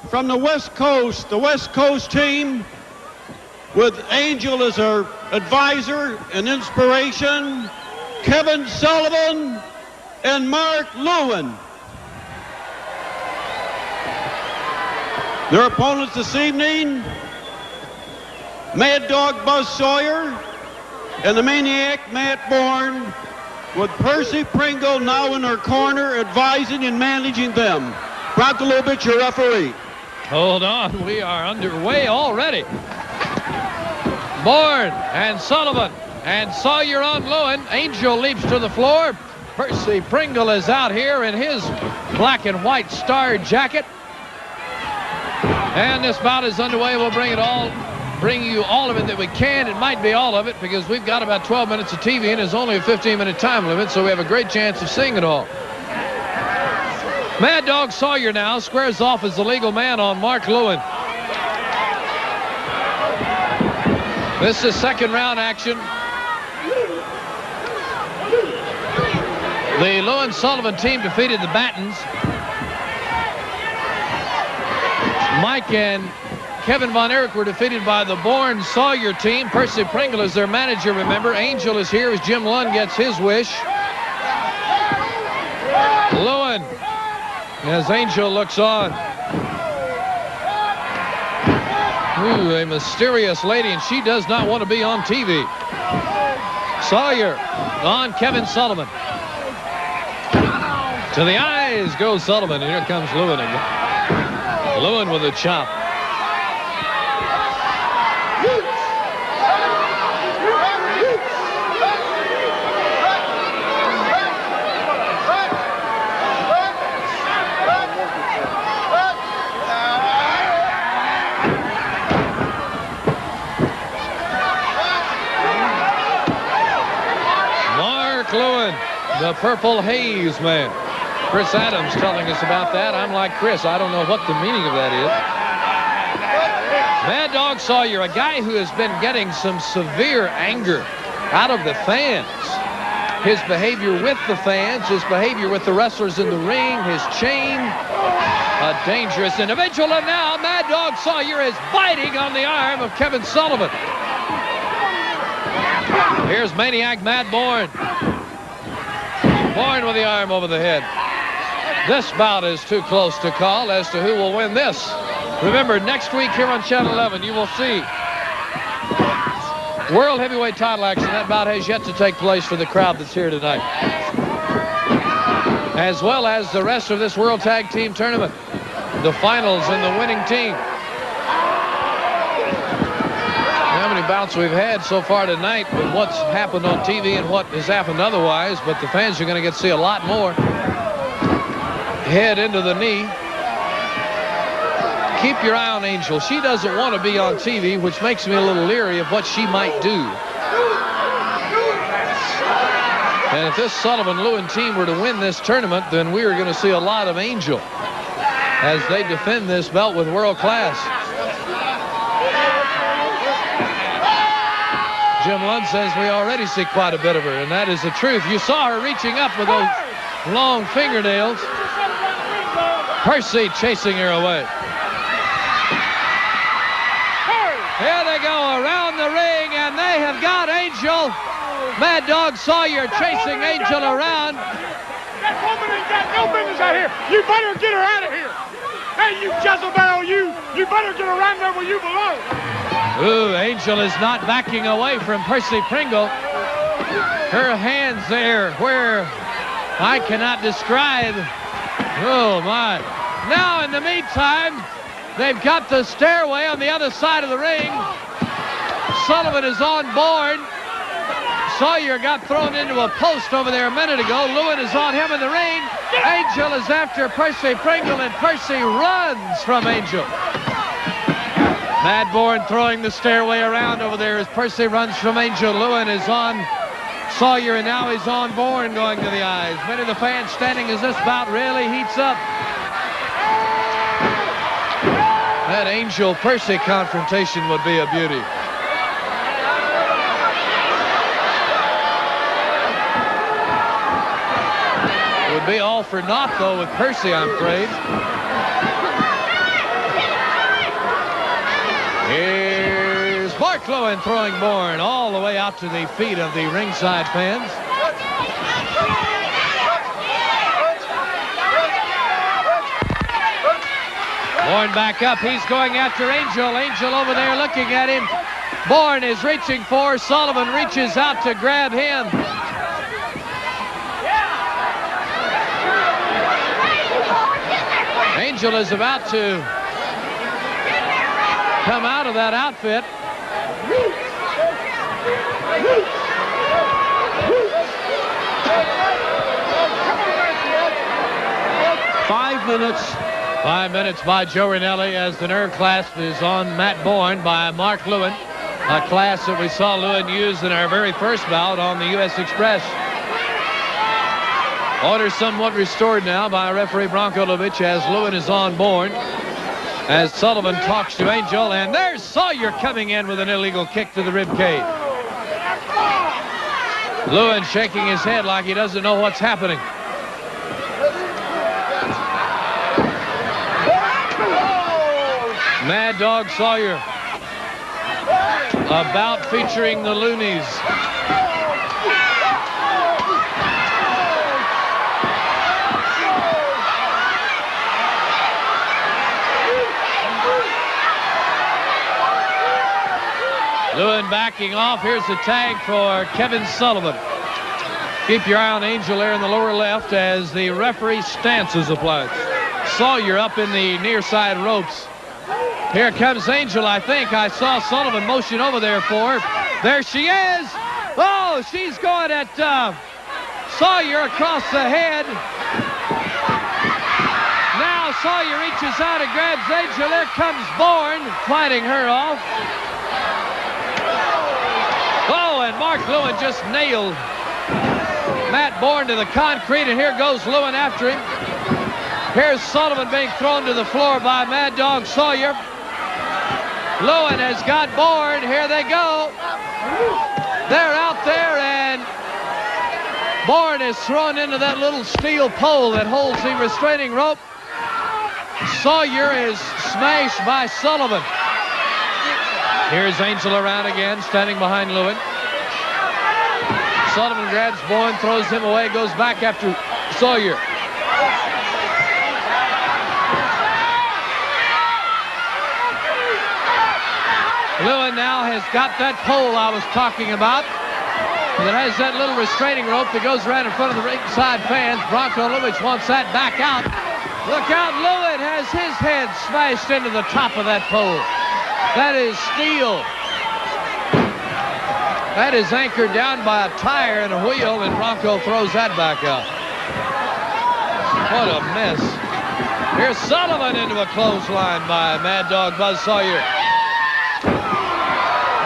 from the West Coast team, with Angel as her advisor and inspiration, Kevin Sullivan and Mark Lewin. Their opponents this evening, Mad Dog Buzz Sawyer and the Maniac Matt Borne, with Percy Pringle now in her corner advising and managing them. Brock Lubitch, your referee. Hold on, we are underway already. Borne and Sullivan and Sawyer on Lewin. Angel leaps to the floor. Percy Pringle is out here in his black and white star jacket. And this bout is underway. We'll bring you all of it that we can. It might be all of it because we've got about 12 minutes of TV and there's only a 15-minute time limit, so we have a great chance of seeing it all. Mad Dog Sawyer now squares off as the legal man on Mark Lewin. This is second round action. The Lewin-Sullivan team defeated the Battens. Mike and Kevin Von Erich were defeated by the Borne-Sawyer team. Percy Pringle is their manager, remember. Angel is here as Jim Lund gets his wish. Lewin, as Angel looks on. Ooh, a mysterious lady, and she does not want to be on TV. Sawyer on Kevin Sullivan. To the eyes goes Sullivan, and here comes Lewin again. Lewin with a chop. Lewin, the Purple Haze man. Chris Adams telling us about that. I'm like Chris, I don't know what the meaning of that is. Mad Dog Sawyer, a guy who has been getting some severe anger out of the fans. His behavior with the fans, his behavior with the wrestlers in the ring, his chain. A dangerous individual, and now Mad Dog Sawyer is biting on the arm of Kevin Sullivan. Here's Maniac Matt Borne. Borne with the arm over the head. This bout is too close to call as to who will win this. Remember, next week here on Channel 11, you will see World Heavyweight title action. That bout has yet to take place for the crowd that's here tonight. As well as the rest of this World Tag Team Tournament. The finals and the winning team. How many bouts we've had so far tonight with what's happened on TV and what has happened otherwise, but the fans are going to get to see a lot more. Head into the knee. Keep your eye on Angel. She doesn't want to be on TV, which makes me a little leery of what she might do. And if this Sullivan-Lewin team were to win this tournament, then we are going to see a lot of Angel as they defend this belt with world class. Jim Lund says we already see quite a bit of her, and that is the truth. You saw her reaching up with those long fingernails. Percy chasing her away. Here they go around the ring, and they have got Angel. Mad Dog Sawyer chasing Angel around. That woman ain't got no business out here. You better get her out of here. Hey, you Jezebel, you better get her right there where you belong. Ooh, Angel is not backing away from Percy Pringle. Her hands there where I cannot describe. Oh, my. Now, in the meantime, they've got the stairway on the other side of the ring. Sullivan is on board. Sawyer got thrown into a post over there a minute ago. Lewin is on him in the ring. Angel is after Percy Pringle, and Percy runs from Angel. Mad Borne throwing the stairway around over there as Percy runs from Angel. Lewin is on Sawyer, and now he's on Borne going to the eyes. Many of the fans standing as this bout really heats up. That Angel-Percy confrontation would be a beauty. Would be all for naught, though, with Percy, I'm afraid. Mark Lewin throwing Borne all the way out to the feet of the ringside fans. Borne back up. He's going after Angel. Angel over there looking at him. Borne is reaching for. Sullivan reaches out to grab him. Angel is about to come out of that outfit. Five minutes by Joe Rinelli as the nerve clasp is on Matt Borne by Mark Lewin, a class that we saw Lewin use in our very first bout on the U.S. Express. Order somewhat restored now by referee Brankovic as Lewin is on Borne. As Sullivan talks to Angel, and there's Sawyer coming in with an illegal kick to the rib cage. Lewin shaking his head like he doesn't know what's happening. Mad Dog Sawyer. A bout featuring the Loonies. Lewin backing off. Here's the tag for Kevin Sullivan. Keep your eye on Angel there in the lower left as the referee's stance is applied. Sawyer up in the near side ropes. Here comes Angel, I think. I saw Sullivan motion over there for her. There she is. Oh, she's going at Sawyer across the head. Now Sawyer reaches out and grabs Angel. There comes Borne fighting her off. Oh, and Mark Lewin just nailed Matt Borne to the concrete, and here goes Lewin after him. Here's Sullivan being thrown to the floor by Mad Dog Sawyer. Lewin has got Borne. Here they go. They're out there, and Borne is thrown into that little steel pole that holds the restraining rope. Sawyer is smashed by Sullivan. Here's Angel around again, standing behind Lewin. Sullivan grabs Borne, throws him away, goes back after Sawyer. Lewin now has got that pole I was talking about. That has that little restraining rope that goes around in front of the ringside fans. Brankovic wants that back out. Look out, Lewin has his head smashed into the top of that pole. That is steel. That is anchored down by a tire and a wheel, and Bronco throws that back out. What a mess. Here's Sullivan into a clothesline by Mad Dog Buzz Sawyer.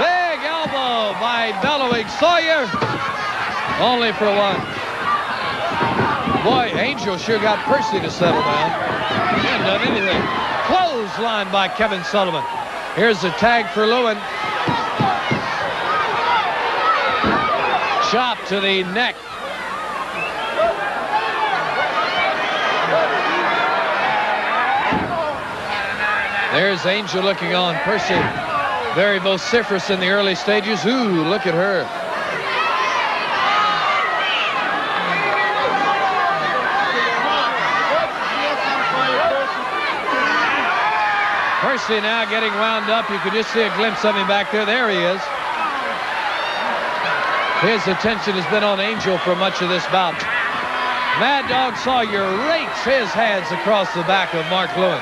Big elbow by bellowing Sawyer. Only for one. Boy, Angel sure got Percy to settle down. He hadn't done anything. Clothesline by Kevin Sullivan. Here's the tag for Lewin. Chop to the neck. There's Angel looking on. Percy, very vociferous in the early stages. Ooh, look at her. Percy now getting wound up. You could just see a glimpse of him back there. There he is. His attention has been on Angel for much of this bout. Mad Dog Sawyer rakes his hands across the back of Mark Lewin.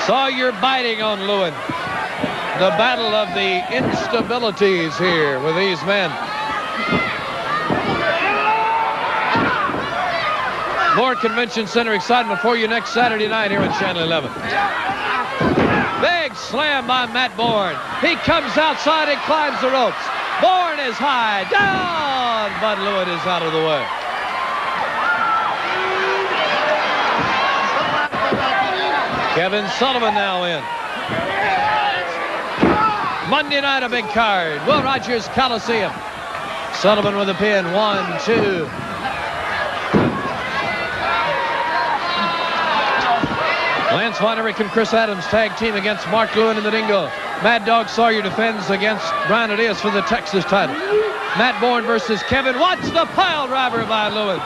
Sawyer biting on Lewin. The battle of the instabilities here with these men. More Convention Center excitement for you next Saturday night here on Channel 11. Big slam by Matt Borne. He comes outside and climbs the ropes. Borne is high, down, but Lewin is out of the way. Kevin Sullivan now in. Monday night, a big card. Will Rogers Coliseum. Sullivan with a pin. 1, 2. Lance Von Erich and Chris Adams tag team against Mark Lewin and the Dingo. Mad Dog Sawyer defends against Brian Adias for the Texas title. Matt Borne versus Kevin. Watch the pile driver by Lewin.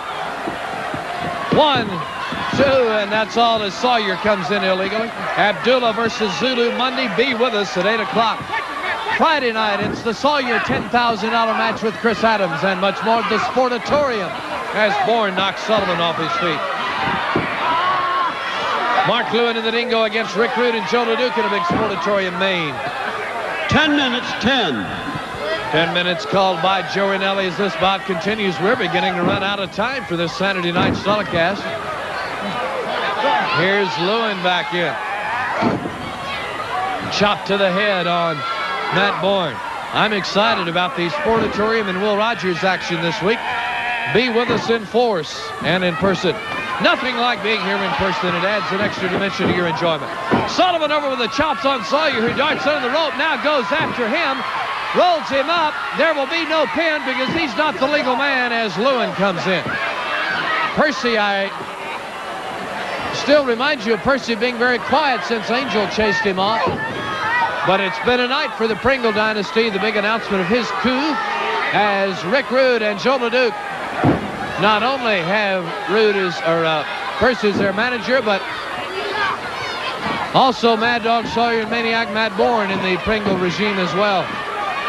1, 2, and that's all as Sawyer comes in illegally. Abdullah versus Zulu Monday. Be with us at 8 o'clock. Friday night, it's the Sawyer $10,000 match with Chris Adams and much more at the Sportatorium as Borne knocks Sullivan off his feet. Mark Lewin and the Dingo against Rick Rude and Joe LeDuc in a big Sportatorium, Maine. 10 minutes, 10. 10 minutes called by Joe Rinelli as this bout continues. We're beginning to run out of time for this Saturday night telecast. Here's Lewin back in. Chop to the head on Matt Borne. I'm excited about the Sportatorium and Will Rogers action this week. Be with us in force and in person. Nothing like being here in person. It adds an extra dimension to your enjoyment. Sullivan over with the chops on Sawyer, who darts under the rope, now goes after him, rolls him up. There will be no pin because he's not the legal man as Lewin comes in. Percy, I still remind you of Percy being very quiet since Angel chased him off. But it's been a night for the Pringle dynasty. The big announcement of his coup as Rick Rude and Joe LeDuc not only have Percy as their manager, but also Mad Dog Sawyer and Maniac Matt Borne in the Pringle regime as well.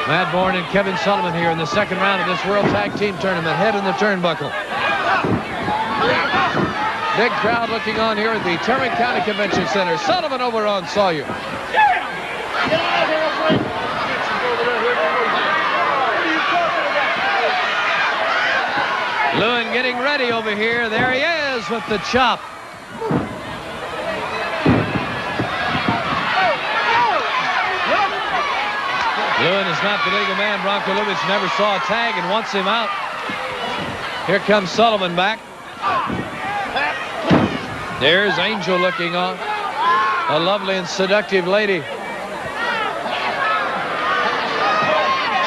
Matt Borne and Kevin Sullivan here in the second round of this World Tag Team Tournament, head in the turnbuckle. Big crowd looking on here at the Tarrant County Convention Center. Sullivan over on Sawyer. Lewin getting ready over here. There he is with the chop. Lewin is not the legal man. Bronco Lewis never saw a tag and wants him out. Here comes Sullivan back. There's Angel looking on. A lovely and seductive lady.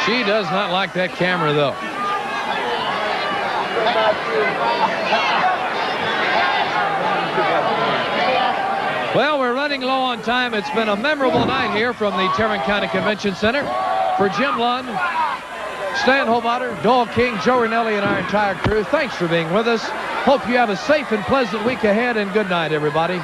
She does not like that camera, though. Well, we're running low on time. It's been a memorable night here from the Tarrant County Convention Center. For Jim Lund, Stan Hobotter, Dole King, Joe Rinelli, and our entire crew, thanks for being with us. Hope you have a safe and pleasant week ahead, and good night, everybody.